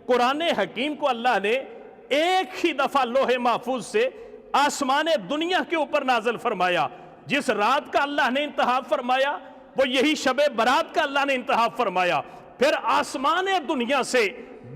قرآن حکیم کو اللہ نے ایک ہی دفعہ لوح محفوظ سے آسمان دنیا کے اوپر نازل فرمایا. جس رات کا اللہ نے انتخاب فرمایا وہ یہی شب برات کا اللہ نے انتخاب فرمایا. پھر آسمان دنیا سے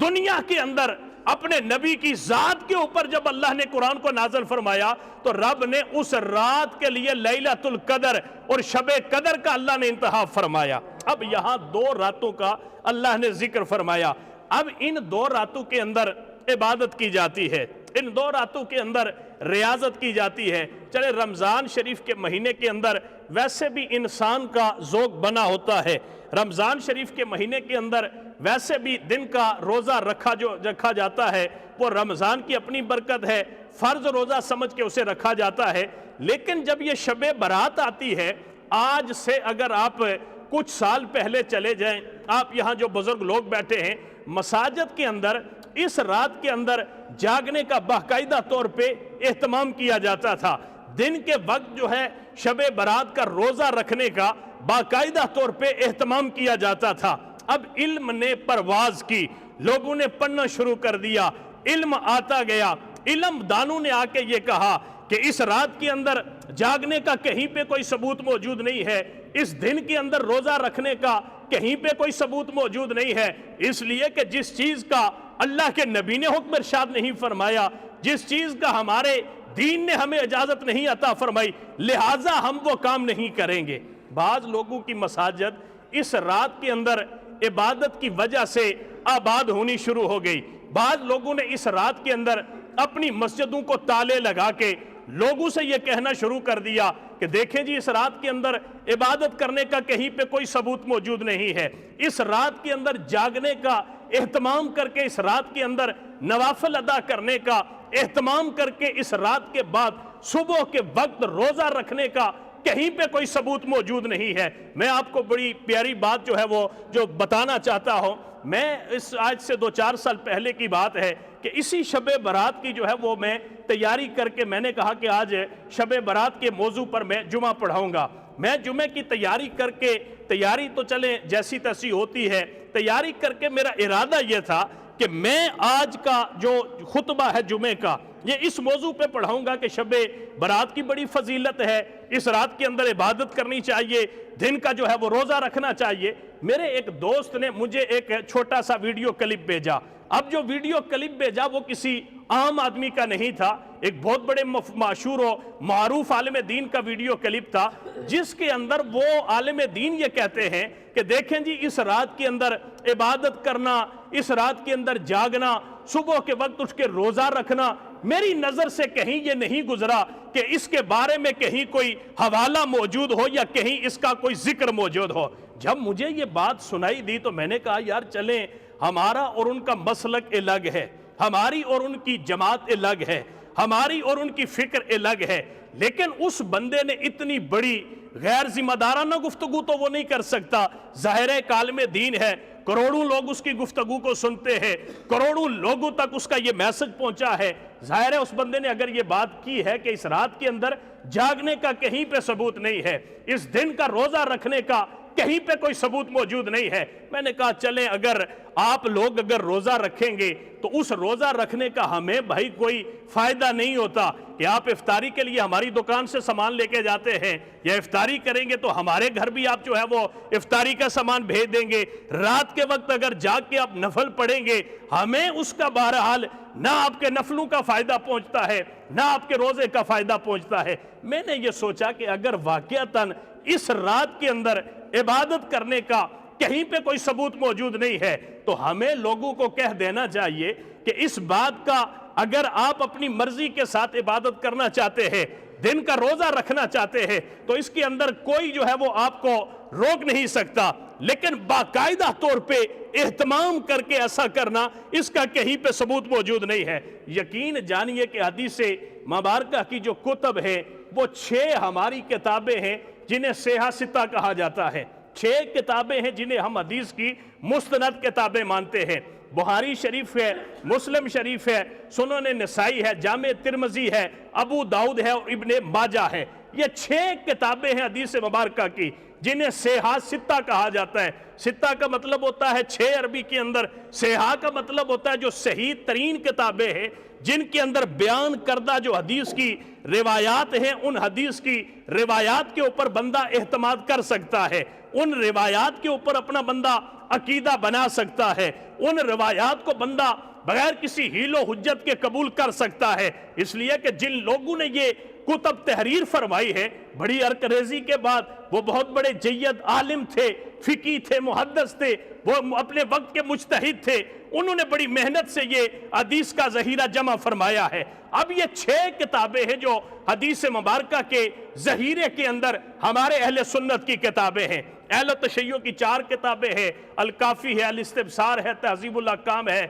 دنیا کے اندر اپنے نبی کی ذات کے اوپر جب اللہ نے قرآن کو نازل فرمایا تو رب نے اس رات کے لیے لیلۃ القدر اور شب قدر کا اللہ نے انتخاب فرمایا. اب یہاں 2 راتوں کا اللہ نے ذکر فرمایا. اب ان 2 راتوں کے اندر عبادت کی جاتی ہے, ان 2 راتوں کے اندر ریاضت کی جاتی ہے. چلے رمضان شریف کے مہینے کے اندر ویسے بھی انسان کا ذوق بنا ہوتا ہے, رمضان شریف کے مہینے کے اندر ویسے بھی دن کا روزہ رکھا جاتا ہے, وہ رمضان کی اپنی برکت ہے, فرض روزہ سمجھ کے اسے رکھا جاتا ہے. لیکن جب یہ شب برات آتی ہے, آج سے اگر آپ کچھ سال پہلے چلے جائیں, آپ یہاں جو بزرگ لوگ بیٹھے ہیں, مساجد کے اندر اس رات کے اندر جاگنے کا باقاعدہ طور پہ اہتمام کیا جاتا تھا. دن کے وقت جو ہے شب برات کا روزہ رکھنے کا باقاعدہ طور پہ اہتمام کیا جاتا تھا. اب علم نے پرواز کی, لوگوں نے پڑھنا شروع کر دیا, علم آتا گیا. علم دانوں نے آ کے یہ کہا کہ اس رات کے اندر جاگنے کا کہیں پہ کوئی ثبوت موجود نہیں ہے, اس دن کے اندر روزہ رکھنے کا کہیں پہ کوئی ثبوت موجود نہیں ہے, اس لیے کہ جس چیز کا اللہ کے نبی نے حکم ارشاد نہیں فرمایا, جس چیز کا ہمارے دین نے ہمیں اجازت نہیں عطا فرمائی, لہٰذا ہم وہ کام نہیں کریں گے. بعض لوگوں کی مساجد اس رات کے اندر عبادت کی وجہ سے آباد ہونی شروع ہو گئی. بعض لوگوں نے اس رات کے اندر اپنی مسجدوں کو تالے لگا کے لوگوں سے یہ کہنا شروع کر دیا کہ دیکھیں جی اس رات کے اندر عبادت کرنے کا کہیں پہ کوئی ثبوت موجود نہیں ہے, اس رات کے اندر جاگنے کا اہتمام کر کے, اس رات کے اندر نوافل ادا کرنے کا اہتمام کر کے, اس رات کے بعد صبح کے وقت روزہ رکھنے کا کہیں پہ کوئی ثبوت موجود نہیں ہے. میں آپ کو بڑی پیاری بات جو ہے وہ جو بتانا چاہتا ہوں. میں اس آج سے 2-4 سال پہلے کی بات ہے کہ اسی شب برات کی جو ہے وہ میں تیاری کر کے میں نے کہا کہ آج شب برات کے موضوع پر میں جمعہ پڑھاؤں گا. میں جمعے کی تیاری کر کے, تیاری تو چلیں جیسی تیسی ہوتی ہے, تیاری کر کے میرا ارادہ یہ تھا کہ میں آج کا جو خطبہ ہے جمعے کا یہ اس موضوع پہ پڑھاؤں گا کہ شب برات کی بڑی فضیلت ہے, اس رات کے اندر عبادت کرنی چاہیے, دن کا جو ہے وہ روزہ رکھنا چاہیے. میرے ایک دوست نے مجھے ایک چھوٹا سا ویڈیو کلپ بھیجا. اب جو ویڈیو کلپ بھیجا وہ کسی عام آدمی کا نہیں تھا, ایک بہت بڑے مشہور و معروف عالم دین کا ویڈیو کلپ تھا, جس کے اندر وہ عالم دین یہ کہتے ہیں کہ دیکھیں جی اس رات کے اندر عبادت کرنا, اس رات کے اندر جاگنا, صبح کے وقت اٹھ کے روزہ رکھنا, میری نظر سے کہیں یہ نہیں گزرا کہ اس کے بارے میں کہیں کوئی حوالہ موجود ہو یا کہیں اس کا کوئی ذکر موجود ہو. جب مجھے یہ بات سنائی دی تو میں نے کہا یار چلیں, ہمارا اور ان کا مسلک الگ ہے, ہماری اور ان کی جماعت الگ ہے, ہماری اور ان کی فکر الگ ہے, لیکن اس بندے نے اتنی بڑی غیر ذمہ دارانہ گفتگو تو وہ نہیں کر سکتا. ظاہر ہے عالم دین ہے, کروڑوں لوگ اس کی گفتگو کو سنتے ہیں, کروڑوں لوگوں تک اس کا یہ میسج پہنچا ہے. ظاہر ہے اس بندے نے اگر یہ بات کی ہے کہ اس رات کے اندر جاگنے کا کہیں پہ ثبوت نہیں ہے, اس دن کا روزہ رکھنے کا کہیں پہ کوئی ثبوت موجود نہیں ہے. میں نے کہا چلیں اگر آپ لوگ اگر روزہ رکھیں گے تو اس روزہ رکھنے کا ہمیں بھائی کوئی فائدہ نہیں ہوتا کہ آپ افطاری کے لیے ہماری دکان سے سامان لے کے جاتے ہیں, یا افطاری کریں گے تو ہمارے گھر بھی آپ جو ہے وہ افطاری کا سامان بھیج دیں گے. رات کے وقت اگر جاگ کے آپ نفل پڑھیں گے ہمیں اس کا بہرحال نہ آپ کے نفلوں کا فائدہ پہنچتا ہے نہ آپ کے روزے کا فائدہ پہنچتا ہے. میں نے یہ سوچا کہ اگر واقعتاً اس رات کے اندر عبادت کرنے کا کہیں پہ کوئی ثبوت موجود نہیں ہے تو ہمیں لوگوں کو کہہ دینا چاہیے کہ اس بات کا اگر آپ اپنی مرضی کے ساتھ عبادت کرنا چاہتے ہیں, دن کا روزہ رکھنا چاہتے ہیں تو اس کے اندر کوئی جو ہے وہ آپ کو روک نہیں سکتا, لیکن باقاعدہ طور پہ اہتمام کر کے ایسا کرنا اس کا کہیں پہ ثبوت موجود نہیں ہے. یقین جانیے کہ حدیث مبارکہ کی جو کتب ہے وہ 6 ہماری کتابیں ہیں جنہیں صحیح ستہ کہا جاتا ہے. 6 کتابیں ہیں جنہیں ہم حدیث کی مستند کتابیں مانتے ہیں. بخاری شریف ہے, مسلم شریف ہے, سنن نسائی ہے, جامع ترمذی ہے, ابو داؤد ہے اور ابن ماجہ ہے. یہ 6 کتابیں ہیں حدیث مبارکہ کی جنہیں سیحہ ستہ کہا جاتا ہے۔ ستہ کا مطلب ہوتا ہے 6 عربی کے اندر، سیحہ کا مطلب ہوتا ہے جو صحیح ترین کتابیں ہیں جن کے اندر بیان کردہ جو حدیث کی روایات ہیں، ان حدیث کی روایات کے اوپر بندہ اعتماد کر سکتا ہے، ان روایات کے اوپر اپنا بندہ عقیدہ بنا سکتا ہے، ان روایات کو بندہ بغیر کسی حیل و حجت کے قبول کر سکتا ہے۔ اس لیے کہ جن لوگوں نے یہ کتب تحریر فرمائی ہے، بڑی عرقریزی کے بعد، وہ بہت بڑے جید عالم تھے، فقی تھے، محدث تھے، وہ اپنے وقت کے مجتہد تھے، انہوں نے بڑی محنت سے یہ حدیث کا ذخیرہ جمع فرمایا ہے۔ اب یہ 6 کتابیں ہیں جو حدیث مبارکہ کے ذخیرے کے اندر ہمارے اہل سنت کی کتابیں ہیں۔ اہل تشیع کی 4 کتابیں ہیں، الکافی ہے، الاستبصار ہے، تہذیب الاحکام ہے،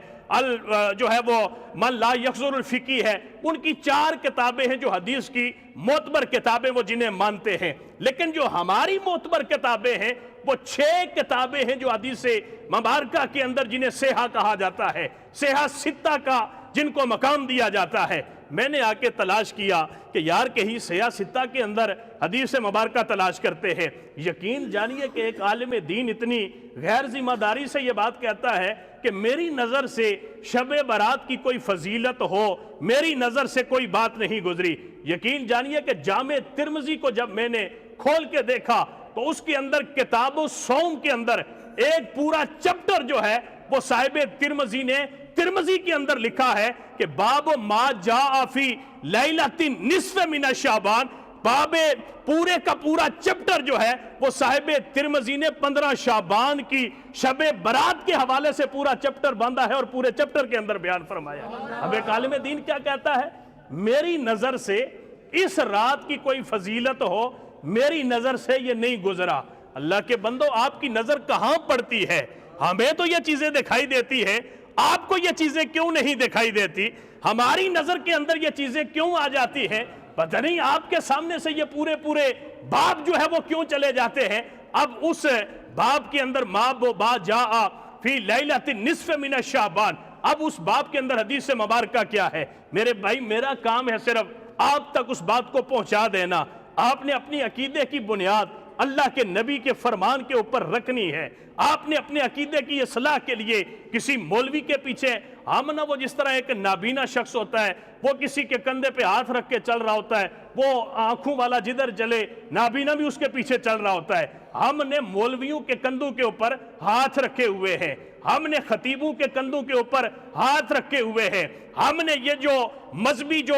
جو ہے وہ من لا یخزر الفقی ہے۔ ان کی 4 کتابیں ہیں جو حدیث کی معتبر کتابیں، وہ جنہیں مانتے ہیں۔ لیکن جو ہماری معتبر کتابیں ہیں وہ 6 کتابیں ہیں جو حدیث مبارکہ کے اندر جنہیں سیحہ کہا جاتا ہے، سیحہ ستہ کا جن کو مقام دیا جاتا ہے۔ میں نے آ کے تلاش کیا کہ یار کہیں سیحہ ستہ کے اندر حدیث مبارکہ تلاش کرتے ہیں۔ یقین جانیے کہ ایک عالم دین اتنی غیر ذمہ داری سے یہ بات کہتا ہے کہ میری نظر سے شب برات کی کوئی فضیلت ہو، میری نظر سے کوئی بات نہیں گزری۔ یقین جانیے کہ جامع ترمذی کو جب میں نے کھول کے دیکھا تو اس کے اندر کتاب الصوم کے اندر ایک پورا چپٹر جو ہے وہ صاحب ترمذی نے ترمذی کے اندر لکھا ہے کہ باب ما جاء فی لیلۃ نصف من شعبان، باب پورے کا پورا چپٹر جو ہے وہ صاحب ترمذی نے 15 شعبان کی شب برات کے حوالے سے پورا چپٹر باندھا ہے اور پورے چپٹر کے اندر بیان فرمایا ہے۔ اب ایک عالم دین کیا کہتا ہے؟ میری نظر سے اس رات کی کوئی فضیلت ہو، میری نظر سے یہ نہیں گزرا۔ اللہ کے بندو، آپ کی نظر کہاں پڑتی ہے؟ ہمیں تو یہ چیزیں دکھائی دیتی ہیں، آپ کو یہ چیزیں کیوں نہیں دکھائی دیتی؟ ہماری نظر کے اندر یہ چیزیں کیوں آ جاتی ہیں؟ پتہ نہیں آپ کے سامنے سے یہ پورے باب جو ہے وہ کیوں چلے جاتے ہیں۔ اب اس باب کے اندر ما جاء فی لیلۃ نصف من شعبان، اب اس باب کے اندر حدیث مبارکہ کیا ہے؟ میرے بھائی، میرا کام ہے صرف آپ تک اس بات کو پہنچا دینا۔ آپ نے اپنی عقیدے کی بنیاد اللہ کے نبی کے فرمان کے اوپر رکھنی ہے۔ آپ نے اپنے عقیدے کی اصلاح کے لیے کسی مولوی کے پیچھے نہ، وہ جس طرح ایک نابینا شخص ہوتا ہے، وہ کسی کے کندھے پہ ہاتھ رکھ کے چل رہا ہوتا ہے، وہ آنکھوں والا جدھر چلے نابینا بھی اس کے پیچھے چل رہا ہوتا ہے۔ ہم نے مولویوں کے کندھوں کے اوپر ہاتھ رکھے ہوئے ہیں، ہم نے خطیبوں کے کندھوں کے اوپر ہاتھ رکھے ہوئے ہیں، ہم نے یہ جو مذہبی جو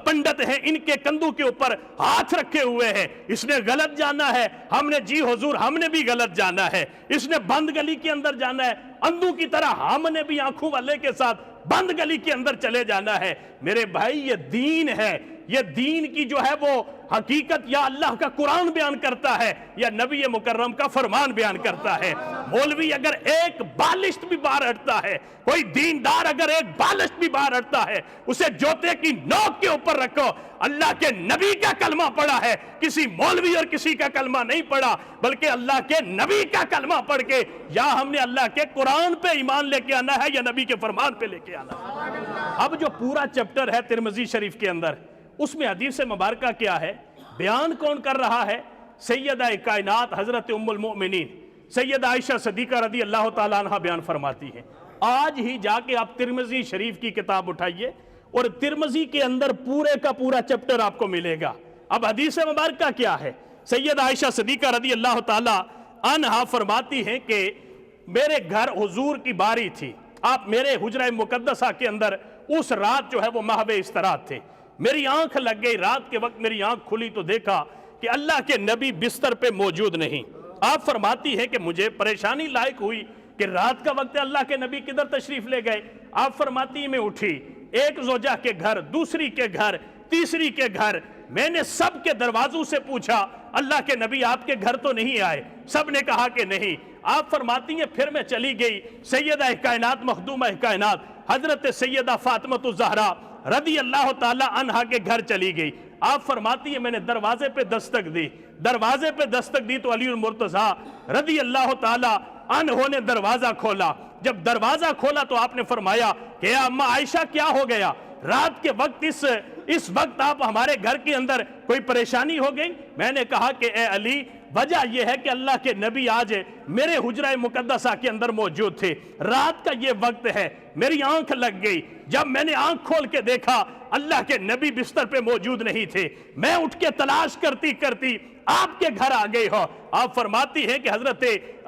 پنڈت ہیں ان کے کندھوں کے اوپر ہاتھ رکھے ہوئے ہیں۔ اس نے غلط جانا ہے، ہم نے جی حضور ہم نے بھی غلط جانا ہے۔ اس نے بند گلی کے اندر جانا ہے، اندھوں کی طرح ہم نے بھی آنکھوں والے کے ساتھ بند گلی کے اندر چلے جانا ہے۔ میرے بھائی، یہ دین ہے، یہ دین کی جو ہے وہ حقیقت یا اللہ کا قرآن بیان کرتا ہے یا نبی مکرم کا فرمان بیان کرتا ہے۔ مولوی اگر ایک بالشت بھی باہر ہٹتا ہے، کوئی دیندار اگر ایک بالشت بھی باہر ہٹتا ہے، اسے جوتے کی نوک کے اوپر رکھو۔ اللہ کے نبی کا کلمہ پڑھا ہے، کسی مولوی اور کسی کا کلمہ نہیں پڑھا، بلکہ اللہ کے نبی کا کلمہ پڑھ کے یا ہم نے اللہ کے قرآن پہ ایمان لے کے آنا ہے یا نبی کے فرمان پہ لے کے آنا ہے۔ اب جو پورا چپٹر ہے ترمذی شریف کے اندر، اس میں حدیث مبارکہ کیا ہے؟ بیان کون کر رہا ہے؟ سیدہ کائنات حضرت ام المؤمنین سیدہ عائشہ صدیقہ رضی اللہ تعالیٰ عنہ بیان فرماتی ہے۔ آج ہی جا کے آپ ترمذی شریف کی کتاب اٹھائیے اور ترمذی کے اندر پورے کا پورا چپٹر آپ کو ملے گا۔ اب حدیث مبارکہ کیا ہے؟ سیدہ عائشہ صدیقہ رضی اللہ تعالیٰ عنہ فرماتی ہیں کہ میرے گھر حضور کی باری تھی، آپ میرے حجرہ مقدسہ کے اندر اس رات جو ہے وہ محو استراحت تھے۔ میری آنکھ لگ گئی، رات کے وقت میری آنکھ کھلی تو دیکھا کہ اللہ کے نبی بستر پہ موجود نہیں۔ آپ فرماتی ہے کہ مجھے پریشانی لائق ہوئی کہ رات کا وقت اللہ کے نبی کدھر تشریف لے گئے۔ آپ فرماتی ہیں میں اٹھی، ایک زوجہ کے گھر، دوسری کے گھر، تیسری کے گھر، میں نے سب کے دروازوں سے پوچھا اللہ کے نبی آپ کے گھر تو نہیں آئے؟ سب نے کہا کہ نہیں۔ آپ فرماتی ہیں پھر میں چلی گئی سیدہ کائنات مخدومہ کائنات حضرت سیدہ فاطمہ الزہرا رضی اللہ تعالی عنہا کے گھر چلی گئی۔ آپ فرماتی ہیں میں نے دروازے پہ دستک دی، دروازے پہ دستک دی تو علی المرتضیٰ رضی اللہ تعالی عنہ نے دروازہ کھولا۔ جب دروازہ کھولا تو آپ نے فرمایا کہ اما عائشہ کیا ہو گیا؟ رات کے وقت اس اس وقت آپ ہمارے گھر کے اندر کوئی پریشانی ہو گئی؟ میں نے کہا کہ اے علی، وجہ یہ ہے کہ اللہ کے نبی آج میرے حجرہ مقدسہ کے اندر موجود تھے، رات کا یہ وقت ہے، میری آنکھ لگ گئی، جب میں نے آنکھ کھول کے دیکھا اللہ کے نبی بستر پہ موجود نہیں تھے، میں اٹھ کے تلاش کرتی کرتی آپ کے گھر آ گئی ہو۔ آپ فرماتی ہیں کہ حضرت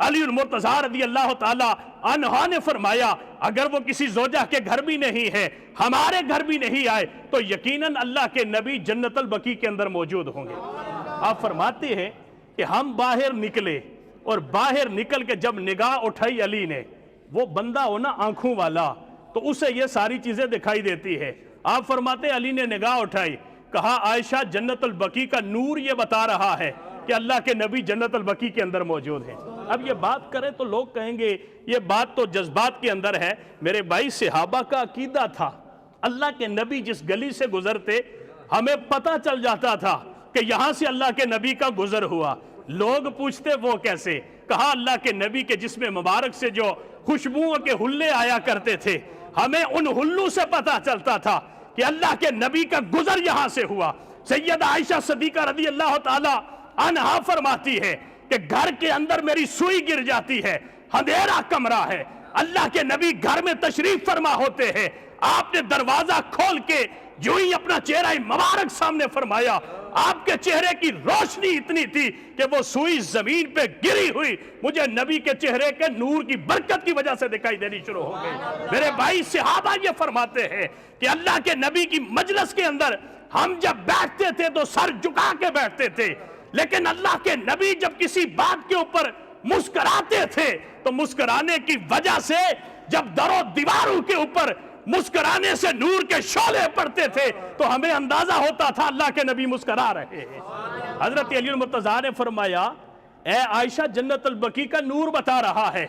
علی المرتضیٰ رضی اللہ تعالی عنہ نے فرمایا اگر وہ کسی زوجہ کے گھر بھی نہیں ہے، ہمارے گھر بھی نہیں آئے، تو یقیناً اللہ کے نبی جنت البقیع کے اندر موجود ہوں گے۔ آپ فرماتے ہیں کہ ہم باہر نکلے، اور باہر نکل کے جب نگاہ اٹھائی علی نے، وہ بندہ ہونا آنکھوں والا تو اسے یہ ساری چیزیں دکھائی دیتی ہے۔ آپ فرماتے ہیں علی نے نگاہ اٹھائی، کہا عائشہ جنت البقیع کا نور یہ بتا رہا ہے کہ اللہ کے نبی جنت البقیع کے اندر موجود ہیں۔ اب یہ بات کریں تو لوگ کہیں گے یہ بات تو جذبات کے اندر ہے۔ میرے بھائی، صحابہ کا عقیدہ تھا اللہ کے نبی جس گلی سے گزرتے ہمیں پتہ چل جاتا تھا کہ یہاں سے اللہ کے نبی کا گزر ہوا۔ لوگ پوچھتے وہ کیسے؟ کہا اللہ کے نبی کے جسم مبارک سے جو خوشبوؤں کے حلے آیا کرتے تھے، ہمیں ان حلوں سے پتہ چلتا تھا کہ اللہ کے نبی کا گزر یہاں سے ہوا۔ سیدہ عائشہ صدیقہ رضی اللہ تعالی عنہا فرماتی ہے کہ گھر کے اندر میری سوئی گر جاتی ہے، اندھیرا کمرہ ہے، اللہ کے نبی گھر میں تشریف فرما ہوتے ہیں، آپ نے دروازہ کھول کے جو ہی اپنا چہرہ مبارک سامنے فرمایا، آپ کے چہرے کی روشنی اتنی تھی کہ وہ سوئی زمین پہ گری ہوئی مجھے نبی کے چہرے کے نور کی برکت کی وجہ سے دکھائی دینی شروع ہو گئی۔ میرے بھائی، صحابہ یہ فرماتے ہیں کہ اللہ کے نبی کی مجلس کے اندر ہم جب بیٹھتے تھے تو سر جھکا کے بیٹھتے تھے، لیکن اللہ کے نبی جب کسی بات کے اوپر مسکراتے تھے تو مسکرانے کی وجہ سے جب در و دیواروں کے اوپر مسکرانے سے نور کے شعلے پڑتے تھے تو ہمیں اندازہ ہوتا تھا اللہ کے نبی مسکرا رہے ہیں۔ حضرت علی المرتضیٰ نے فرمایا اے عائشہ جنت البقیع کا نور بتا رہا ہے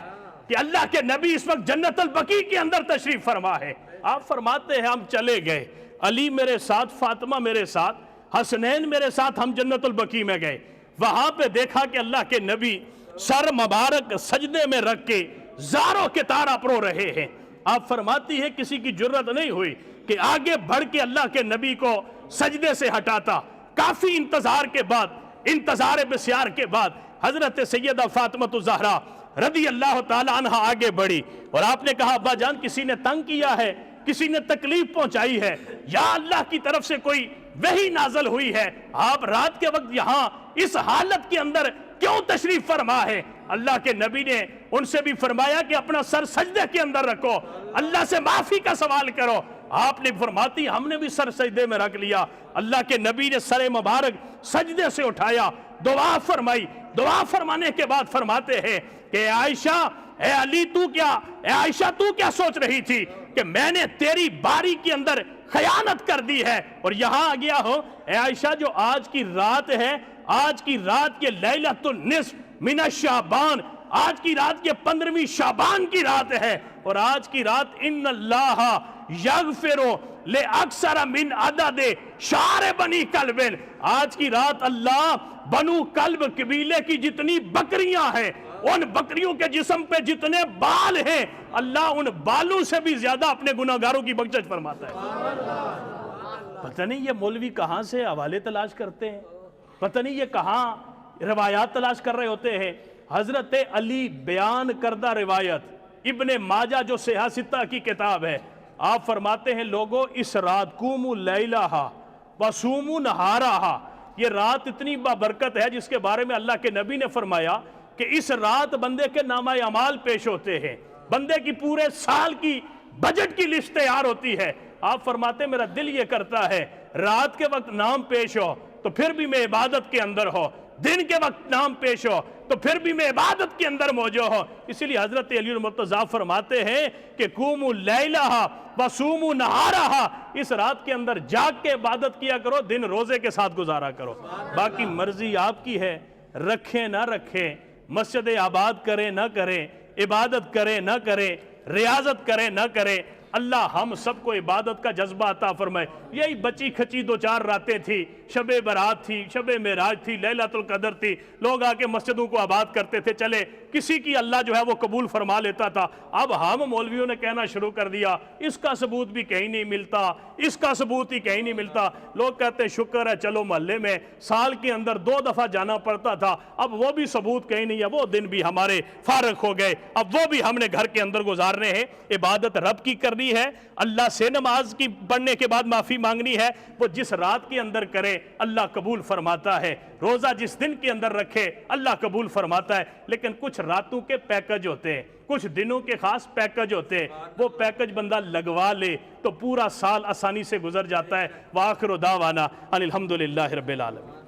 کہ اللہ کے نبی اس وقت جنت البقیع کے اندر تشریف فرما ہے۔ آپ فرماتے ہیں ہم چلے گئے، علی میرے ساتھ، فاطمہ میرے ساتھ، حسنین میرے ساتھ، ہم جنت البقیع میں گئے، وہاں پہ دیکھا کہ اللہ کے نبی سر مبارک سجدے میں رکھ کے زاروں کے تارا پرو رہے ہیں۔ آپ فرماتی ہے کسی کی جرت نہیں ہوئی کہ آگے بڑھ کے اللہ کے نبی کو سجدے سے ہٹاتا۔ کافی انتظار کے بعد، انتظار بسیار کے بعد حضرت سیدہ فاطمہ الزہرا رضی اللہ تعالی عنہ آگے بڑھی اور آپ نے کہا ابا جان کسی نے تنگ کیا ہے، کسی نے تکلیف پہنچائی ہے، یا اللہ کی طرف سے کوئی وحی نازل ہوئی ہے؟ آپ رات کے وقت یہاں اس حالت کے اندر کیوں تشریف فرما ہے؟ اللہ کے نبی نے ان سے بھی فرمایا کہ اپنا سر سجدے کے اندر رکھو، اللہ سے معافی کا سوال کرو۔ آپ نے فرماتی ہم نے بھی سر سجدے میں رکھ لیا۔ اللہ کے نبی نے سر مبارک سجدے سے اٹھایا، دعا فرمائی، دعا فرمانے کے بعد فرماتے ہیں کہ اے عائشہ، اے علی اے عائشہ تو کیا سوچ رہی تھی کہ میں نے تیری باری کے اندر خیانت کر دی ہے اور یہاں آ گیا ہو؟ اے عائشہ جو آج کی رات ہے، آج کی رات کے لیلۃ النصف من الشعبان، آج کی رات کے 15ویں شعبان کی رات ہے، اور آج کی رات ان اللہ یغفر لأکثر من عدد شعر بنی کلب، آج کی رات اللہ بنو کلب قبیلے کی جتنی بکریاں ہیں، ان بکریوں کے جسم پہ جتنے بال ہیں، اللہ ان بالوں سے بھی زیادہ اپنے گناہگاروں کی بخشش فرماتا ہے۔ پتہ نہیں یہ مولوی کہاں سے حوالے تلاش کرتے ہیں، پتہ نہیں یہ کہاں روایات تلاش کر رہے ہوتے ہیں۔ حضرت علی بیان کردہ روایت ابن ماجہ جو سیاہ ستہ کی کتاب ہے، آپ فرماتے ہیں لوگوں اس رات قوموا لیلہا وصوموا نہارہا، یہ رات اتنی بابرکت ہے جس کے بارے میں اللہ کے نبی نے فرمایا کہ اس رات بندے کے نامہ اعمال پیش ہوتے ہیں، بندے کی پورے سال کی بجٹ کی لسٹ تیار ہوتی ہے۔ آپ فرماتے ہیں میرا دل یہ کرتا ہے رات کے وقت نام پیش ہو تو پھر بھی میں عبادت کے اندر ہو، دن کے وقت نام پیش ہو تو پھر بھی میں عبادت کے اندر موجود ہو۔ اسی لیے حضرت علی المرتضیٰ فرماتے ہیں کہ قوموا لیلہا وصوموا نہارہا، اس رات کے اندر جاگ کے عبادت کیا کرو، دن روزے کے ساتھ گزارا کرو، باقی مرضی آپ کی ہے، رکھیں نہ رکھیں، مسجد آباد کریں نہ کریں، عبادت کریں نہ کریں، ریاضت کریں نہ کریں، اللہ ہم سب کو عبادت کا جذبہ عطا فرمائے۔ یہی بچی کھچی 2-4 راتیں تھی، شب برات تھی، شب معراج تھی، لیلۃ القدر تھی، لوگ آ کے مسجدوں کو آباد کرتے تھے، چلے کسی کی اللہ جو ہے وہ قبول فرما لیتا تھا۔ اب ہم مولویوں نے کہنا شروع کر دیا اس کا ثبوت بھی کہیں نہیں ملتا، اس کا ثبوت ہی کہیں نہیں ملتا۔ لوگ کہتے شکر ہے چلو محلے میں سال کے اندر 2 دفعہ جانا پڑتا تھا، اب وہ بھی ثبوت کہیں نہیں ہے، وہ دن بھی ہمارے فارغ ہو گئے، اب وہ بھی ہم نے گھر کے اندر گزارنے ہیں۔ عبادت رب کی کرنی ہے، اللہ سے نماز کی پڑھنے کے بعد معافی مانگنی ہے، وہ جس رات کے اندر کرے اللہ قبول فرماتا ہے، روزہ جس دن کے اندر رکھے اللہ قبول فرماتا ہے۔ لیکن کچھ راتوں کے پیکج ہوتے ہیں، کچھ دنوں کے خاص پیکج ہوتے ہیں، وہ پیکج بندہ لگوا لے تو پورا سال آسانی سے گزر جاتا ہے۔ وآخر دعوانا ان الحمدللہ رب العالمین۔